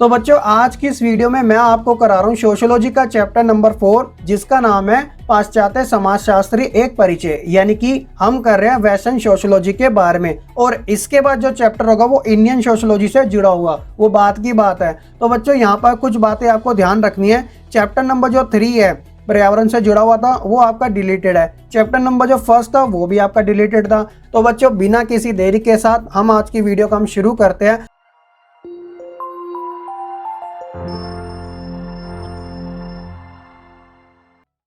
तो बच्चों आज की इस वीडियो में मैं आपको करा रहा हूँ सोशियोलॉजी का चैप्टर नंबर 4 जिसका नाम है पाश्चात्य समाजशास्त्री एक परिचय। यानी कि हम कर रहे हैं वेस्टर्न सोशियोलॉजी के बारे में और इसके बाद जो चैप्टर होगा वो इंडियन सोशियोलॉजी से जुड़ा हुआ वो बात की बात है। तो बच्चों यहाँ पर कुछ बातें आपको ध्यान रखनी है। चैप्टर नंबर जो 3 है पर्यावरण से जुड़ा हुआ था वो आपका डिलीटेड है। चैप्टर नंबर जो 1 था वो भी आपका डिलीटेड था। तो बच्चों बिना किसी देरी के साथ हम आज की वीडियो को हम शुरू करते हैं।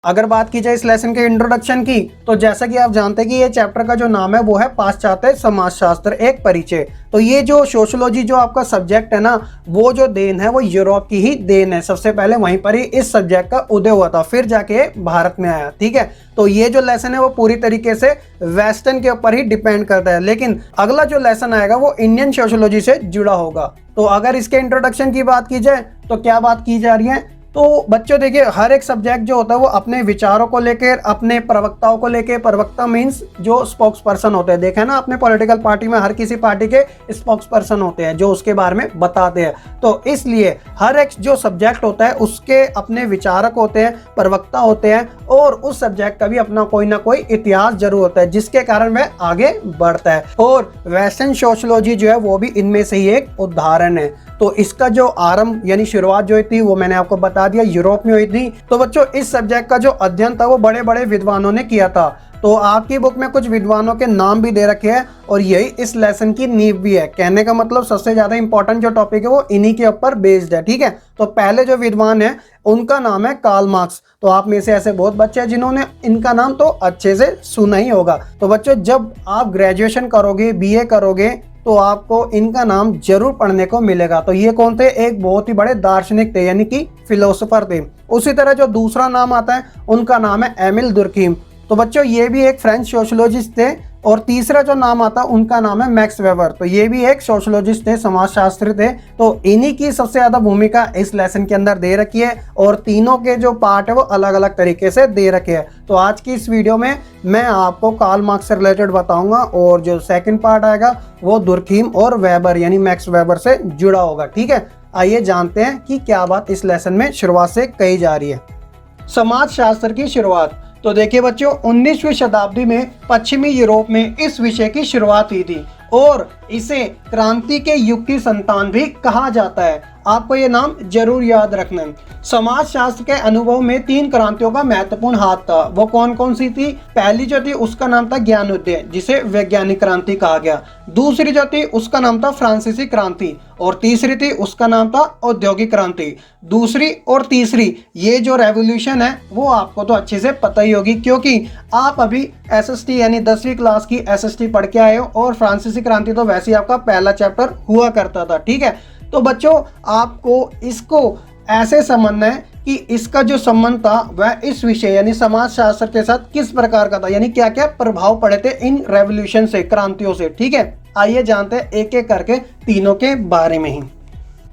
अगर बात की जाए इस लेसन के इंट्रोडक्शन की तो जैसा कि आप जानते हैं कि ये चैप्टर का जो नाम है वो है पाश्चात्य समाजशास्त्र एक परिचय। तो ये जो सोशियोलॉजी जो आपका सब्जेक्ट है ना वो जो देन है वो यूरोप की ही देन है। सबसे पहले वहीं पर ही इस सब्जेक्ट का उदय हुआ था, फिर जाके भारत में आया। ठीक है, तो ये जो लेसन है वो पूरी तरीके से वेस्टर्न के ऊपर ही डिपेंड करता है, लेकिन अगला जो लेसन आएगा वो इंडियन सोशियोलॉजी से जुड़ा होगा। तो अगर इसके इंट्रोडक्शन की बात की जाए तो क्या बात की जा रही है। तो बच्चों देखिए हर एक सब्जेक्ट जो होता है वो अपने विचारों को लेकर अपने प्रवक्ताओं को लेकर, प्रवक्ता मीन्स जो स्पोक्स पर्सन होते हैं, देखा है ना अपने पॉलिटिकल पार्टी में हर किसी पार्टी के स्पोक्स पर्सन होते हैं जो उसके बारे में बताते हैं। तो इसलिए हर एक जो सब्जेक्ट होता है उसके अपने विचारक होते हैं, प्रवक्ता होते हैं और उस सब्जेक्ट का भी अपना कोई ना कोई इतिहास जरूर होता है जिसके कारण वह आगे बढ़ता है। और वेस्टर्न सोशियोलॉजी जो है वो भी इनमें से ही एक उदाहरण है। तो इसका जो आरंभ यानी शुरुआत जो थी वो मैंने आपको बता दिया यूरोप में हुई थी। तो बच्चों इस सब्जेक्ट का जो अध्ययन था वो बड़े बड़े विद्वानों ने किया था। तो आपकी बुक में कुछ विद्वानों के नाम भी दे रखे हैं और यही इस लेसन की नींव भी है। कहने का मतलब सबसे ज्यादा इंपॉर्टेंट जो टॉपिक है वो इन्हीं के ऊपर बेस्ड है। ठीक है, तो पहले जो विद्वान है उनका नाम है कार्ल मार्क्स। तो आप में से ऐसे बहुत बच्चे हैं जिन्होंने इनका नाम तो अच्छे से सुना ही होगा। तो बच्चों जब आप ग्रेजुएशन करोगे, बीए करोगे तो आपको इनका नाम जरूर पढ़ने को मिलेगा। तो ये कौन थे, एक बहुत ही बड़े दार्शनिक थे यानी कि फिलोसोफर थे। उसी तरह जो दूसरा नाम आता है उनका नाम है एमिल दुर्खीम। तो बच्चों ये भी एक फ्रेंच सोशियोलॉजिस्ट थे। और तीसरा जो नाम आता है उनका नाम है मैक्स वेबर। तो ये भी एक सोशियोलॉजिस्ट थे, समाजशास्त्री थे। तो इन्हीं की सबसे ज्यादा भूमिका इस लेसन के अंदर दे रखी है और तीनों के जो पार्ट है वो अलग अलग तरीके से दे रखे हैं। तो आज की इस वीडियो में मैं आपको कार्ल मार्क्स से रिलेटेड बताऊंगा और जो सेकंड पार्ट आएगा वो दुर्खीम और वेबर यानी मैक्स वेबर से जुड़ा होगा। ठीक है, आइए जानते हैं कि क्या बात इस लेसन में शुरुआत से कही जा रही है। समाजशास्त्र की शुरुआत। तो देखिए बच्चों 19वीं शताब्दी में पश्चिमी यूरोप में इस विषय की शुरुआत हुई थी और इसे क्रांति के युग की संतान भी कहा जाता है। आपको ये नाम जरूर याद रखना है। समाजशास्त्र के अनुभव में 3 क्रांतियों का महत्वपूर्ण हाथ था। वो कौन कौन सी थी। पहली जो थी उसका नाम था ज्ञानोदय जिसे वैज्ञानिक क्रांति कहा गया। दूसरी जो थी उसका नाम था फ्रांसीसी क्रांति और तीसरी थी उसका नाम था औद्योगिक क्रांति। दूसरी और तीसरी ये जो रेवोल्यूशन है वो आपको तो अच्छे से पता ही होगी क्योंकि आप अभी एसएसटी यानी 10वीं क्लास की एसएसटी पढ़ के आए हो और फ्रांसीसी क्रांति तो वैसे ही आपका पहला चैप्टर हुआ करता था। ठीक है, तो बच्चों आपको इसको ऐसे समझना है कि इसका जो संबंध था वह इस विषय यानी समाजशास्त्र के साथ किस प्रकार का था, यानी क्या क्या प्रभाव पड़े थे इन रेवोल्यूशन से, क्रांतियों से। ठीक है, आइए जानते हैं एक एक करके तीनों के बारे में ही।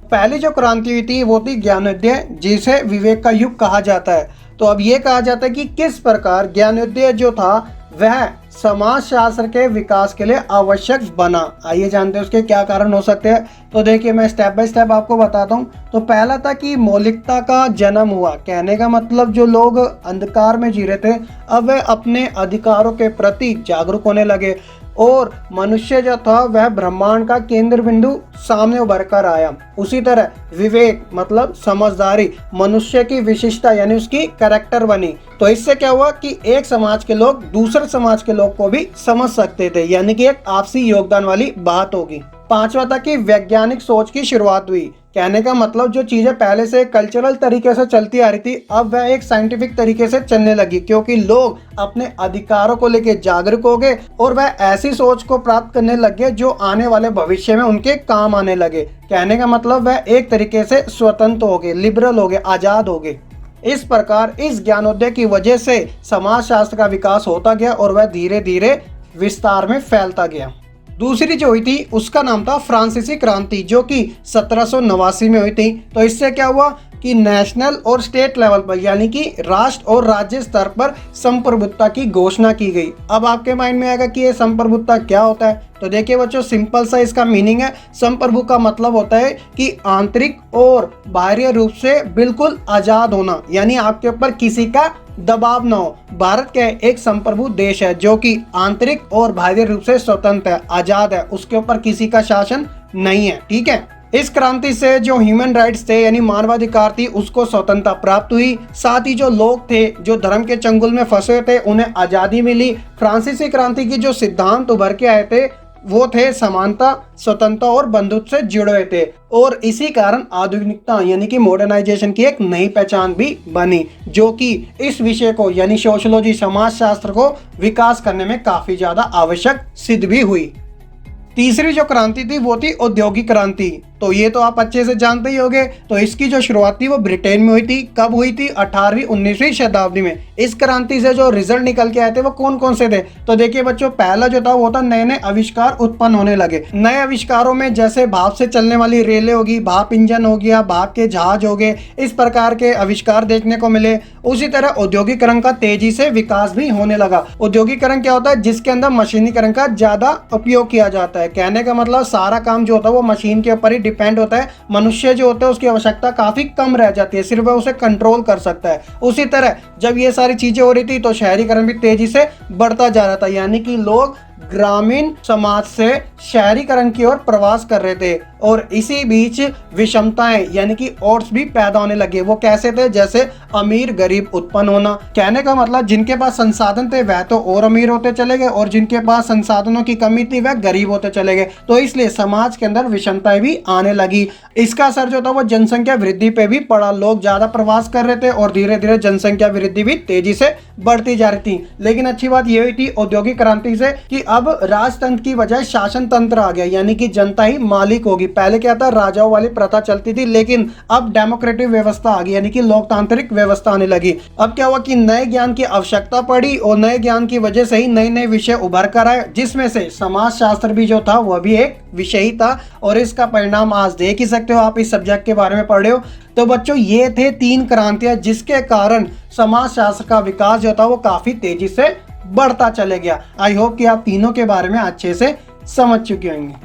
पहली जो क्रांति हुई थी वो थी ज्ञानोदय जिसे विवेक का युग कहा जाता है। तो अब ये कहा जाता है कि किस प्रकार ज्ञानोदय जो था वह समाजशास्त्र के विकास के लिए आवश्यक बना। आइए जानते हैं उसके क्या कारण हो सकते हैं। तो देखिए मैं स्टेप बाय स्टेप आपको बताता हूँ। तो पहला था कि मौलिकता का जन्म हुआ। कहने का मतलब जो लोग अंधकार में जी रहे थे अब वे अपने अधिकारों के प्रति जागरूक होने लगे और मनुष्य जो था वह ब्रह्मांड का केंद्र बिंदु सामने उभर कर आया। उसी तरह विवेक मतलब समझदारी मनुष्य की विशिष्टता यानी उसकी कैरेक्टर बनी। तो इससे क्या हुआ कि एक समाज के लोग दूसरे समाज के लोग को भी समझ सकते थे, यानी कि एक आपसी योगदान वाली बात होगी। पांचवा था कि वैज्ञानिक सोच की शुरुआत हुई। कहने का मतलब जो चीजें पहले से कल्चरल तरीके से चलती आ रही थी अब वह एक साइंटिफिक तरीके से चलने लगी क्योंकि लोग अपने अधिकारों को लेकर जागरूक हो गए और वह ऐसी सोच को प्राप्त करने लगे जो आने वाले भविष्य में उनके काम आने लगे। कहने का मतलब वह एक तरीके से स्वतंत्र हो गए, लिबरल हो गए, आजाद हो गए। इस प्रकार इस ज्ञानोदय की वजह से समाजशास्त्र का विकास होता गया और वह धीरे धीरे विस्तार में फैलता गया। दूसरी जो हुई थी उसका नाम था फ्रांसीसी क्रांति, जो कि 1789 में हुई थी। तो इससे क्या हुआ कि नेशनल और स्टेट लेवल पर यानी कि राष्ट्र और राज्य स्तर पर संप्रभुता की घोषणा की गई। अब आपके माइंड में आएगा कि ये संप्रभुता क्या होता है। तो देखिए बच्चों, सिंपल सा इसका मीनिंग है। संप्रभु का मतलब होता है कि आंतरिक और बाहरी रूप से बिल्कुल आजाद होना, यानी आपके ऊपर किसी का दबाव न हो। भारत क्या है, एक संप्रभु देश है जो कि आंतरिक और बाहरी रूप से स्वतंत्र है, आजाद है, उसके ऊपर किसी का शासन नहीं है। ठीक है, इस क्रांति से जो ह्यूमन राइट्स थे यानी मानवाधिकार थी उसको स्वतंत्रता प्राप्त हुई। साथ ही जो लोग थे जो धर्म के चंगुल में फंसे थे उन्हें आजादी मिली। फ्रांसीसी क्रांति की जो सिद्धांत उभर के आए थे वो थे समानता, स्वतंत्रता और बंधुत्व से जुड़े हुए थे, और इसी कारण आधुनिकता यानी कि मॉडर्नाइजेशन की एक नई पहचान भी बनी, जो कि इस विषय को यानी सोशियोलॉजी, समाजशास्त्र को विकास करने में काफी ज्यादा आवश्यक सिद्ध भी हुई। तीसरी जो क्रांति थी वो थी औद्योगिक क्रांति। तो ये तो आप अच्छे से जानते ही होंगे। तो इसकी जो शुरुआत थी वो ब्रिटेन में हुई थी। कब हुई थी? 18वीं 19वीं शताब्दी में। इस क्रांति से जो रिजल्ट निकल के आए थे वो कौन कौन से थे? तो देखिए बच्चों, पहला जो था वो था नए नए आविष्कार उत्पन्न होने लगे। नए आविष्कारों में जैसे भाप से चलने वाली रेलें होगी, भाप इंजन हो गया, भाप के जहाज हो गए, इस प्रकार के आविष्कार देखने को मिले। उसी तरह औद्योगिकरण का तेजी से विकास भी होने लगा। औद्योगिकरण क्या होता है? जिसके अंदर मशीनीकरण का ज्यादा उपयोग किया जाता है। कहने का मतलब सारा काम जो होता है वो मशीन के ऊपर ही डिपेंड होता है। मनुष्य जो होता है उसकी आवश्यकता काफी कम रह जाती है, सिर्फ वह उसे कंट्रोल कर सकता है। उसी तरह जब ये सारी चीजें हो रही थी तो शहरीकरण भी तेजी से बढ़ता जा रहा था, यानी कि लोग ग्रामीण समाज से शहरीकरण की ओर प्रवास कर रहे थे। और इसी बीच विषमताएं यानी कि ओड्स भी पैदा होने लगे। वो कैसे थे? जैसे अमीर गरीब उत्पन्न होना। कहने का मतलब जिनके पास संसाधन थे वह तो और अमीर होते चले गए, और जिनके पास संसाधनों की कमी थी वह गरीब होते चले गए। तो इसलिए समाज के अंदर विषमताएं भी आने लगी। इसका असर जो था वो जनसंख्या वृद्धि पे भी पड़ा। लोग ज्यादा प्रवास कर रहे थे और धीरे धीरे जनसंख्या वृद्धि भी तेजी से बढ़ती जा रही थी। लेकिन अच्छी बात यह हुई थी औद्योगिक क्रांति से कि अब राजतंत्र की बजाय शासन तंत्र आ गया, यानी कि जनता ही मालिक होगी। पहले क्या था? राजाओं वाली प्रथा चलती थी, लेकिन अब डेमोक्रेटिक व्यवस्था आ गई, यानी कि लोकतांत्रिक व्यवस्था आने लगी। अब क्या हुआ कि नए ज्ञान की आवश्यकता पड़ी, और नए ज्ञान की वजह से ही नए नए विषय उभर कर आए, जिसमें से समाजशास्त्र भी जो था वह भी एक विषय ही था। और इसका परिणाम आज देख ही सकते हो, आप इस सब्जेक्ट के बारे में पढ़ रहे हो। तो बच्चों, ये थे 3 क्रांतियां जिसके कारण समाजशास्त्र का विकास जो था वो काफी तेजी से बढ़ता चले गया। आई होप कि आप तीनों के बारे में अच्छे से समझ चुके होंगे।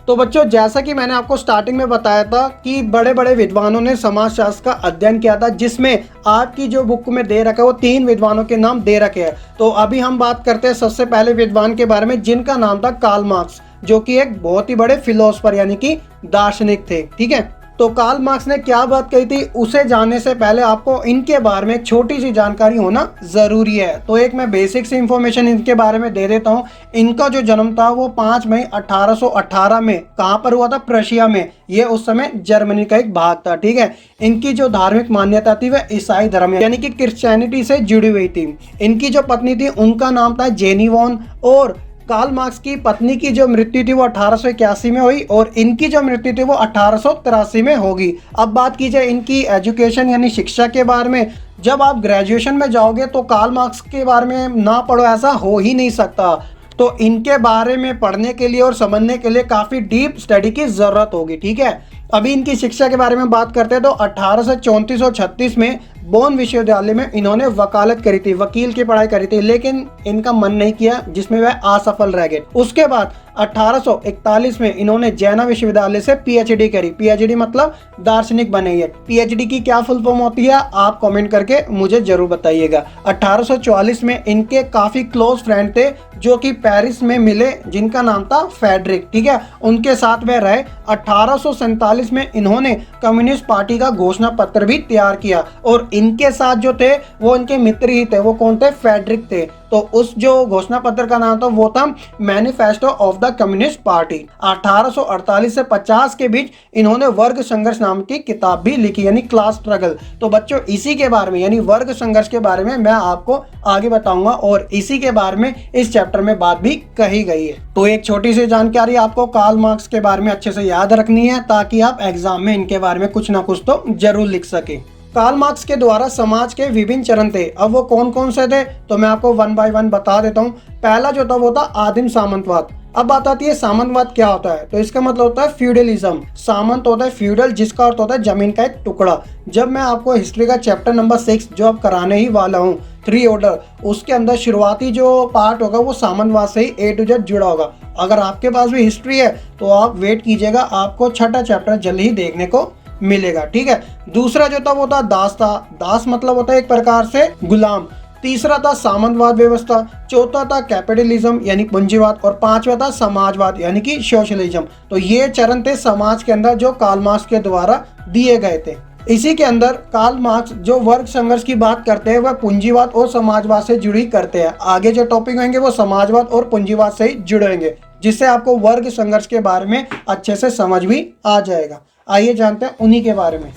तो बच्चों, जैसा कि मैंने आपको स्टार्टिंग में बताया था कि बड़े बड़े विद्वानों ने समाजशास्त्र का अध्ययन किया था, जिसमें आपकी जो बुक में दे रखा है वो 3 विद्वानों के नाम दे रखे हैं। तो अभी हम बात करते हैं सबसे पहले विद्वान के बारे में, जिनका नाम था कार्ल मार्क्स, जो कि एक बहुत ही बड़े फिलोसफर यानी कि दार्शनिक थे। ठीक है, तो कार्ल मार्क्स ने क्या बात कही थी उसे जानने से पहले आपको इनके बारे में एक छोटी सी जानकारी होना जरूरी है। तो एक मैं बेसिक सी इंफॉर्मेशन इनके बारे में दे देता हूँ। इनका जो जन्म था वो 5 मई 1818 में कहाँ पर हुआ था? प्रशिया में। ये उस समय जर्मनी का एक भाग था। ठीक है, इनकी जो धार्मिक मान्यता थी वह ईसाई धर्म यानी कि क्रिश्चियनिटी से जुड़ी हुई थी। इनकी जो पत्नी थी उनका नाम था जेनी वॉन, और कार्ल मार्क्स की पत्नी की जो मृत्यु थी वो 1881 में हुई, और इनकी जो मृत्यु थी वो 1883 में होगी। अब बात की जाए इनकी एजुकेशन यानी शिक्षा के बारे में, जब आप ग्रेजुएशन में जाओगे तो कार्ल मार्क्स के बारे में ना पढ़ो ऐसा हो ही नहीं सकता। तो इनके बारे में पढ़ने के लिए और समझने के लिए काफ़ी डीप स्टडी की ज़रूरत होगी। ठीक है, अभी इनकी शिक्षा के बारे में बात करते हैं तो 1834 और 36 में बोन विश्वविद्यालय में इन्होंने वकालत करी थी, वकील की पढ़ाई करी थी, लेकिन इनका मन नहीं किया, जिसमें वह असफल रह गए। उसके बाद 1841 में इन्होंने जैना विश्वविद्यालय से पीएचडी करी। पीएचडी मतलब दार्शनिक बने। ये पीएचडी की क्या फुल फॉर्म होती है आप कमेंट करके मुझे जरूर बताइएगा। 1844 में इनके काफी क्लोज फ्रेंड थे जो कि पेरिस में मिले, जिनका नाम था फेडरिक। ठीक है, उनके साथ वह रहे। 1847 में इन्होंने कम्युनिस्ट पार्टी का घोषणा पत्र भी तैयार किया, और इनके साथ जो थे वो इनके मित्र ही थे। वो कौन थे? फेडरिक थे। तो उस जो घोषणा पत्र का नाम था वो था manifesto of the communist party. 1848 से 50 के बीच इन्होंने वर्ग संघर्ष नाम की किताब भी लिखी, यानी क्लास स्ट्रगल। तो बच्चों, इसी के बारे में यानी वर्ग संघर्ष के बारे में मैं आपको आगे बताऊंगा, और इसी के बारे में इस चैप्टर में बात भी कही गई है। तो एक छोटी सी जानकारी आपको कार्ल मार्क्स के बारे में अच्छे से याद रखनी है, ताकि आप एग्जाम में इनके बारे में कुछ ना कुछ तो जरूर लिख सके। कार्ल मार्क्स के द्वारा समाज के विभिन्न चरण थे। अब वो कौन कौन से थे तो मैं आपको 1 बाय 1 बता देता हूँ। पहला जो था वो था आदिम सामंतवाद। अब बात आती है सामंतवाद क्या होता है। तो इसका मतलब होता है फ्यूडलिज्म। सामंत होता है फ्यूडल, जिसका अर्थ होता है जमीन का एक टुकड़ा। जब मैं आपको हिस्ट्री का चैप्टर नंबर 6 जो अब कराने ही वाला हूँ, 3 ऑर्डर, उसके अंदर शुरुआती जो पार्ट होगा वो सामंतवाद से ही A to Z जुड़ा होगा। अगर आपके पास भी हिस्ट्री है तो आप वेट कीजिएगा, आपको छठा चैप्टर जल्द ही देखने को मिलेगा, ठीक है। दूसरा जो था वो था दास था। दास मतलब होता है एक प्रकार से गुलाम। तीसरा था सामंतवाद व्यवस्था। चौथा था कैपिटलिज्म यानी पूंजीवाद। और पांचवा था समाजवाद यानी कि सोशलिज्म। तो ये चरण थे समाज के अंदर जो कार्ल मार्क्स के द्वारा दिए गए थे। इसी के अंदर कार्ल मार्क्स जो वर्ग संघर्ष की बात करते हैं वह पूंजीवाद और समाजवाद से जुड़ी करते हैं। आगे जो टॉपिक होंगे वो समाजवाद और पूंजीवाद से ही जुड़ेंगे, जिससे आपको वर्ग संघर्ष के बारे में अच्छे से समझ भी आ जाएगा। आइए जानते हैं उन्हीं के बारे में।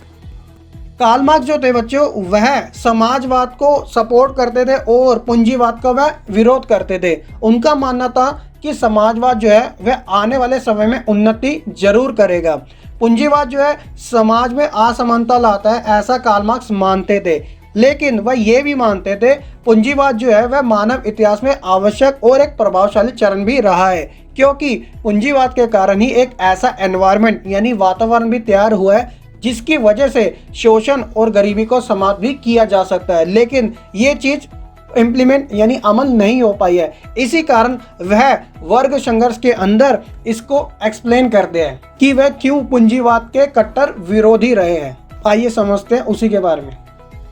कार्ल मार्क्स जो थे बच्चों, वह समाजवाद को सपोर्ट करते थे और पूंजीवाद का वह विरोध करते थे। उनका मानना था कि समाजवाद जो है वह आने वाले समय में उन्नति जरूर करेगा। पूंजीवाद जो है समाज में असमानता लाता है, ऐसा कार्ल मार्क्स मानते थे। लेकिन वह ये भी मानते थे पूंजीवाद जो है वह मानव इतिहास में आवश्यक और एक प्रभावशाली चरण भी रहा है, क्योंकि पूंजीवाद के कारण ही एक ऐसा एनवायरनमेंट यानी वातावरण भी तैयार हुआ है जिसकी वजह से शोषण और गरीबी को समाप्त भी किया जा सकता है। लेकिन ये चीज इम्प्लीमेंट यानी अमल नहीं हो पाई है। इसी कारण वह वर्ग संघर्ष के अंदर इसको एक्सप्लेन करते हैं कि वह क्यों पूंजीवाद के कट्टर विरोधी रहे हैं। आइए समझते हैं उसी के बारे में।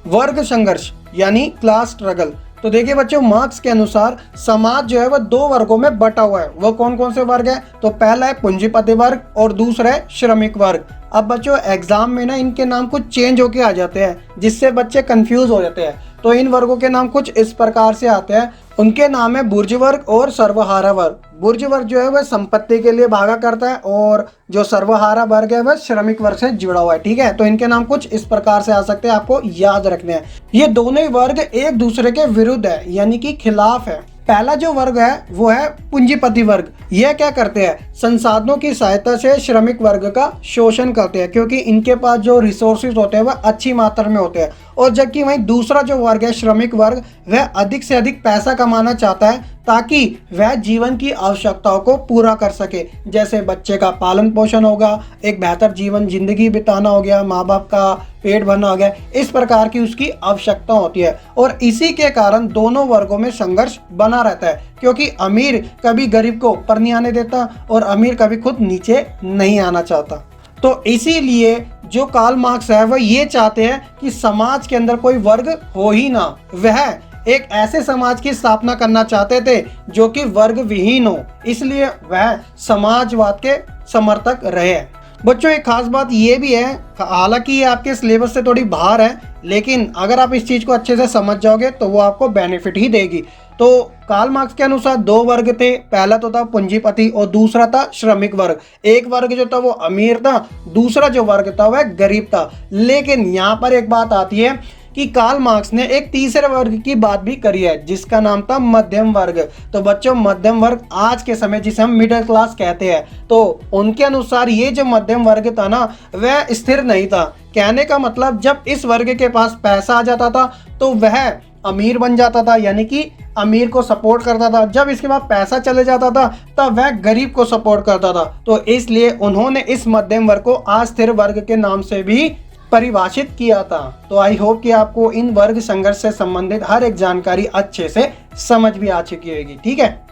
वर्ग संघर्ष यानी क्लास स्ट्रगल। तो देखिए बच्चों, मार्क्स के अनुसार समाज जो है वह 2 वर्गों में बटा हुआ है। वो कौन कौन से वर्ग है? तो पहला है पूंजीपति वर्ग और दूसरा है श्रमिक वर्ग। अब बच्चों एग्जाम में ना इनके नाम कुछ चेंज होके आ जाते हैं, जिससे बच्चे कंफ्यूज हो जाते हैं। तो इन वर्गों के नाम कुछ इस प्रकार से आते हैं। उनके नाम है बुर्ज वर्ग और सर्वहारा वर्ग। बुर्ज वर्ग जो है वह संपत्ति के लिए भागा करता है और जो सर्वहारा वर्ग है वह श्रमिक वर्ग से जुड़ा हुआ है, ठीक है। तो इनके नाम कुछ इस प्रकार से आ सकते हैं, आपको याद रखने हैं। ये दोनों ही वर्ग एक दूसरे के विरुद्ध है यानी कि खिलाफ है। पहला जो वर्ग है वो है पूंजीपति वर्ग। यह क्या करते हैं? संसाधनों की सहायता से श्रमिक वर्ग का शोषण करते हैं, क्योंकि इनके पास जो रिसोर्सेज होते हैं वह अच्छी मात्रा में होते हैं। और जबकि वहीं दूसरा जो वर्ग है श्रमिक वर्ग, वह अधिक से अधिक पैसा कमाना चाहता है ताकि वह जीवन की आवश्यकताओं को पूरा कर सके। जैसे बच्चे का पालन पोषण होगा, एक बेहतर जीवन जिंदगी बिताना हो गया, माँ बाप का पेट भरना हो गया, इस प्रकार की उसकी आवश्यकता होती है। और इसी के कारण दोनों वर्गों में संघर्ष बना रहता है, क्योंकि अमीर कभी गरीब को ऊपर नहीं आने देता और अमीर कभी खुद नीचे नहीं आना चाहता। तो इसीलिए जो कार्ल मार्क्स है वह ये चाहते हैं कि समाज के अंदर कोई वर्ग हो ही ना। वह एक ऐसे समाज की स्थापना करना चाहते थे जो कि वर्ग विहीन हो, इसलिए वह समाजवाद के समर्थक रहे। बच्चों एक खास बात ये भी है, हालांकि ये आपके सिलेबस से थोड़ी बाहर है, लेकिन अगर आप इस चीज को अच्छे से समझ जाओगे तो वो आपको बेनिफिट ही देगी। तो कार्ल मार्क्स के अनुसार 2 वर्ग थे। पहला तो था पूंजीपति और दूसरा था श्रमिक वर्ग। एक वर्ग जो था वो अमीर था, दूसरा जो वर्ग था वह गरीब था। लेकिन यहाँ पर एक बात आती है कि कार्ल मार्क्स ने एक तीसरे वर्ग की बात भी करी है, जिसका नाम था मध्यम वर्ग। तो बच्चों मध्यम वर्ग आज के समय जिसे हम मिडिल क्लास कहते हैं, तो उनके अनुसार ये जो मध्यम वर्ग था ना वह स्थिर नहीं था। कहने का मतलब जब इस वर्ग के पास पैसा आ जाता था तो वह अमीर बन जाता था, यानी कि अमीर को सपोर्ट करता था। जब इसके बाद पैसा चले जाता था तब वह गरीब को सपोर्ट करता था। तो इसलिए उन्होंने इस मध्यम वर्ग को अस्थिर वर्ग के नाम से भी परिभाषित किया था। तो आई होप कि आपको इन वर्ग संघर्ष से संबंधित हर एक जानकारी अच्छे से समझ भी आ चुकी होगी, ठीक है।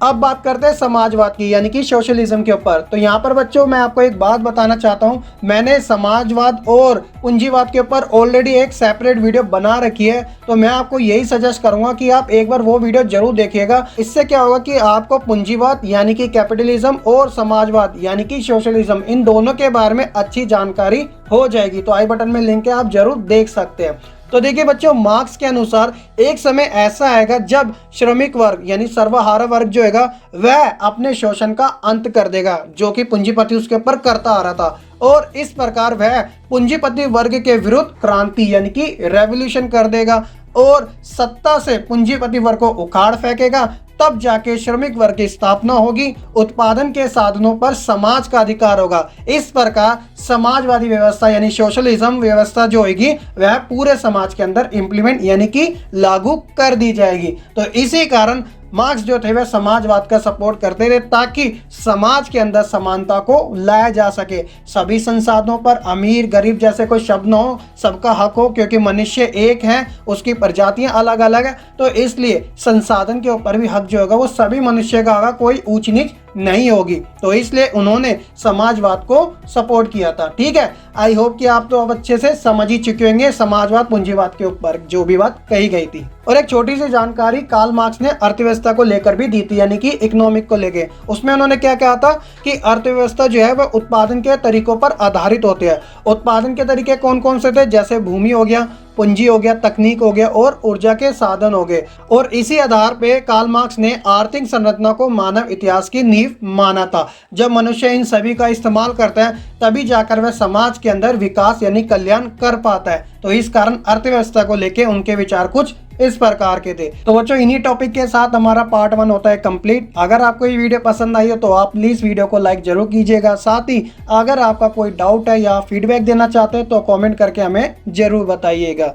अब बात करते हैं समाजवाद की यानी कि सोशलिज्म के ऊपर। तो यहाँ पर बच्चों मैं आपको एक बात बताना चाहता हूँ, मैंने समाजवाद और पूंजीवाद के ऊपर ऑलरेडी एक सेपरेट वीडियो बना रखी है। तो मैं आपको यही सजेस्ट करूंगा कि आप एक बार वो वीडियो जरूर देखिएगा। इससे क्या होगा कि आपको पूंजीवाद यानी कि कैपिटलिज्म और समाजवाद यानी कि सोशलिज्म, इन दोनों के बारे में अच्छी जानकारी हो जाएगी। तो आई बटन में लिंक है, आप जरूर देख सकते हैं। तो देखिए बच्चों मार्क्स के अनुसार एक समय ऐसा आएगा जब श्रमिक वर्ग यानी सर्वहारा वर्ग जो है वह अपने शोषण का अंत कर देगा, जो कि पूंजीपति उसके ऊपर करता आ रहा था। और इस प्रकार वह पूंजीपति वर्ग के विरुद्ध क्रांति यानी कि रेवोल्यूशन कर देगा और सत्ता से पूंजीपति वर्ग को उखाड़ फेंकेगा। तब जाके श्रमिक वर्ग की स्थापना होगी, उत्पादन के साधनों पर समाज का अधिकार होगा। इस प्रकार समाजवादी व्यवस्था यानी सोशलिज्म व्यवस्था जो होगी वह पूरे समाज के अंदर इंप्लीमेंट यानी कि लागू कर दी जाएगी। तो इसी कारण मार्क्स जो थे वह समाजवाद का सपोर्ट करते थे ताकि समाज के अंदर समानता को लाया जा सके, सभी संसाधनों पर अमीर गरीब जैसे कोई शब्द न हो, सबका हक हो, क्योंकि मनुष्य एक है, उसकी प्रजातियां अलग अलग है, तो इसलिए संसाधन के ऊपर भी हक जो होगा वो सभी मनुष्य का होगा, कोई ऊंच नीच नहीं होगी। तो इसलिए उन्होंने समाजवाद को सपोर्ट किया था। ठीक है, आई होप कि आप तो अब अच्छे से समझ ही चुके होंगे समाजवाद पूंजीवाद के ऊपर जो भी बात कही गई थी। और एक छोटी सी जानकारी कार्ल मार्क्स ने अर्थव्यवस्था को लेकर भी दी थी, यानी कि इकोनॉमिक को लेके। उसमें उन्होंने क्या कहा था कि अर्थव्यवस्था जो है वह उत्पादन के तरीकों पर आधारित होती है। उत्पादन के तरीके कौन कौन से थे, जैसे भूमि हो गया, पूंजी हो गया, तकनीक हो गया और ऊर्जा के साधन हो गए। और इसी आधार पे कार्ल मार्क्स ने आर्थिक संरचना को मानव इतिहास की नींव माना था। जब मनुष्य इन सभी का इस्तेमाल करता है तभी जाकर वह समाज के अंदर विकास यानी कल्याण कर पाता है। तो इस कारण अर्थव्यवस्था को लेके उनके विचार कुछ इस प्रकार के थे। तो बच्चों इन्हीं टॉपिक के साथ हमारा पार्ट 1 होता है कंप्लीट। अगर आपको ये वीडियो पसंद आई हो तो आप प्लीज वीडियो को लाइक जरूर कीजिएगा। साथ ही अगर आपका कोई डाउट है या फीडबैक देना चाहते हैं तो कमेंट करके हमें जरूर बताइएगा।